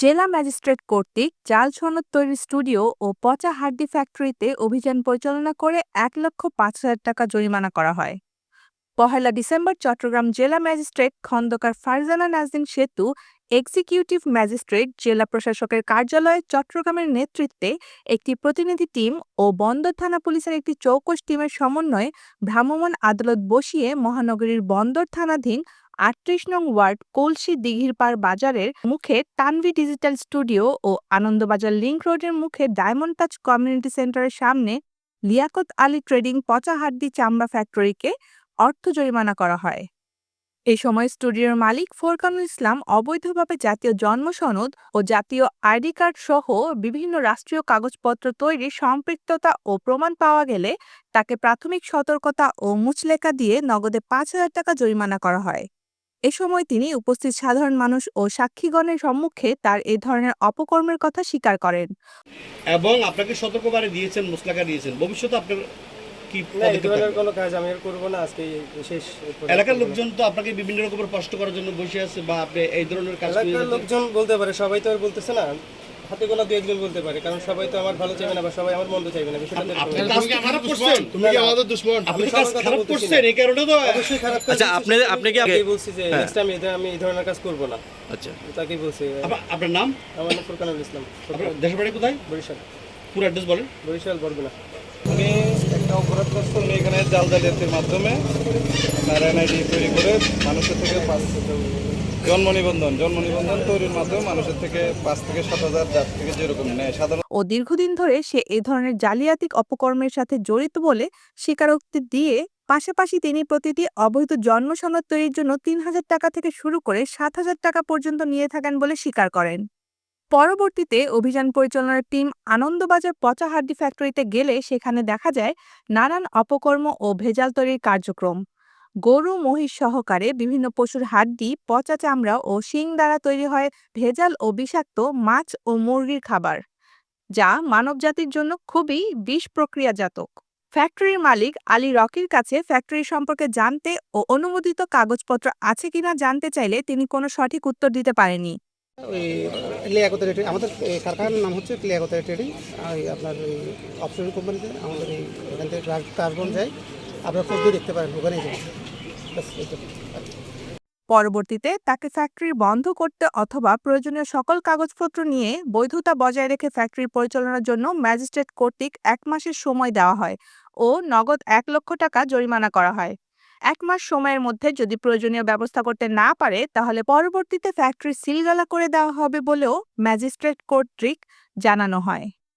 জেলা ম্যাজিস্ট্রেট কর্তৃক জাল সনদ তৈরির স্টুডিও ও পচা হাড্ডি ফ্যাক্টরিতে অভিযান পরিচালনা করে ১,৫,০০০ টাকা জরিমানা করা হয়। ১লা ডিসেম্বর চট্টগ্রাম জেলা ম্যাজিস্ট্রেট খন্দকার ফারজানা নাজনীন সেতু এক্সিকিউটিভ ম্যাজিস্ট্রেট জেলা প্রশাসকের কার্যালয়ে চট্টগ্রামের নেতৃত্বে একটি প্রতিনিধি টিম ও বন্দর থানা পুলিশের একটি চৌকস টিমের সমন্বয়ে ভ্রাম্যমাণ আদালত বসিয়ে মহানগরীর বন্দর থানাধীন ৩৮ নং ওয়ার্ড কলসি দিঘিরপাড় বাজারের মুখে তানভি ডিজিটাল স্টুডিও ও আনন্দবাজার লিংক রোডের মুখে ডায়মন্ড টাচ কমিউনিটি সেন্টারের সামনে লিয়াকত আলী ট্রেডিং পচা হাড্ডি চামড়া ফ্যাক্টরিকে অর্থ জরিমানা করা হয়। এ সময় স্টুডিওর মালিক ফোরকানুল ইসলাম অবৈধভাবে জাতীয় জন্ম সনদ ও জাতীয় আইডি কার্ড সহ বিভিন্ন রাষ্ট্রীয় কাগজপত্র তৈরির সম্পৃক্ততা ও প্রমাণ পাওয়া গেলে তাকে প্রাথমিক সতর্কতা ও মুচলেকা দিয়ে নগদে ৫,০০০ টাকা জরিমানা করা হয়। এ সময় তিনি উপস্থিত সাধারণ মানুষ ও সাক্ষীগণের সম্মুখে তার এ ধরনের অপকর্মের কথা স্বীকার করেন এবং আপনাকে সতর্কবাণী দিয়েছেন, মুচলেকা দিয়েছেন। ভবিষ্যতে আপনার কি এই ধরনের কোনো কাজ আমি আর করবো না। আজকে বিশেষ এলাকার লোকজন তো আপনাকে বিভিন্ন রকমের প্রশ্ন করার জন্য বসে আছে, বা আপনি এই ধরনের কাজ এলাকার লোকজন বলতে পারে, সবাই তো আর বলতেছে না, হাতে গোনা দু একজন বলতে পারে, কারণ সবাই তো আমার ভালো চাইবে না বা সবাই আমার মন্দ চাইবে না। বিষয়টা আপনি কাজ কি খারাপ করছেন? তুমি কি আমাদের দুশমন? আপনি কাজ খারাপ করছেন, এই কারণে তো অবশ্যই খারাপ কাজ। আচ্ছা, আপনি কি আগে বলছি যে নেক্সট টাইম আমি এই ধরনের কাজ করব না। আচ্ছা, তাকে বলছি। আপনার নাম? আমার নাম ফোরকানুল ইসলাম। আপনার দেশের বাড়ি কোথায়? বরিশাল। পুরো অ্যাড্রেস বলেন। বরিশাল বরগুনা। উনি একটা অপরাধগ্রস্ত উনি এখানে জাল জালিয়াতির মাধ্যমে আপনার এনআইডি তৈরি করে মানুষের থেকে জন্ম নিবন্ধন তৈরির মাধ্যমে মানুষের থেকে ৫ থেকে ৭,০০০ যার থেকে যেরকম নেয় সাধারণ। ও দীর্ঘদিন ধরে সে এ ধরনের জালিয়াতিক অপকর্মের সাথে জড়িত বলে স্বীকারোক্তি দিয়ে পাশাপাশি তিনি প্রতিটি অবৈধ জন্ম সনদ তৈরির জন্য ৩,০০০ টাকা থেকে শুরু করে ৭,০০০ টাকা পর্যন্ত নিয়ে থাকেন বলে স্বীকার করেন। পরবর্তীতে অভিযান পরিচালনার টিম আনন্দবাজার পচা হাড্ডি ফ্যাক্টরিতে গেলে সেখানে দেখা যায় নানান অপকর্ম ও ভেজাল তৈরির কার্যক্রম। গরু মহিষ সহকারে বিভিন্ন পশুর হাড্ডি, পচা চামড়া ও শিং দ্বারা তৈরি হয় ভেজাল ও বিষাক্ত মাছ ও মুরগির খাবার, যা মানবজাতির জন্য খুবই বিষ প্রক্রিয়াজাতক। ফ্যাক্টরির মালিক আলী রকির কাছে ফ্যাক্টরি সম্পর্কে জানতে ও অনুমোদিত কাগজপত্র আছে কিনা জানতে চাইলে তিনি কোনো সঠিক উত্তর দিতে পারেননি। ওই লিয়াকত ট্রেডিং, আমাদের কারখানার নাম হচ্ছে লিয়াকত ট্রেডিং। আপনার ওই অপশন কোম্পানিতে আমাদের এখান থেকে কার্বন যায়, আপনার খোঁজ দিয়ে দেখতে পারেন, ওখানেই যাবেন। পরবর্তীতে তাকে ফ্যাক্টরি বন্ধ করতে অথবা প্রয়োজনীয় সকল কাগজপত্র নিয়ে বৈধতা বজায় রেখে ফ্যাক্টরি পরিচালনার জন্য ম্যাজিস্ট্রেট কর্তৃক ১ মাসের সময় দেওয়া হয় ও নগদ ১,০০,০০০ টাকা জরিমানা করা হয়। ১ মাস সময়ের মধ্যে যদি প্রয়োজনীয় ব্যবস্থা করতে না পারে তাহলে পরবর্তীতে ফ্যাক্টরি সিলগালা করে দেওয়া হবে বলেও ম্যাজিস্ট্রেট কর্তৃক জানানো হয়।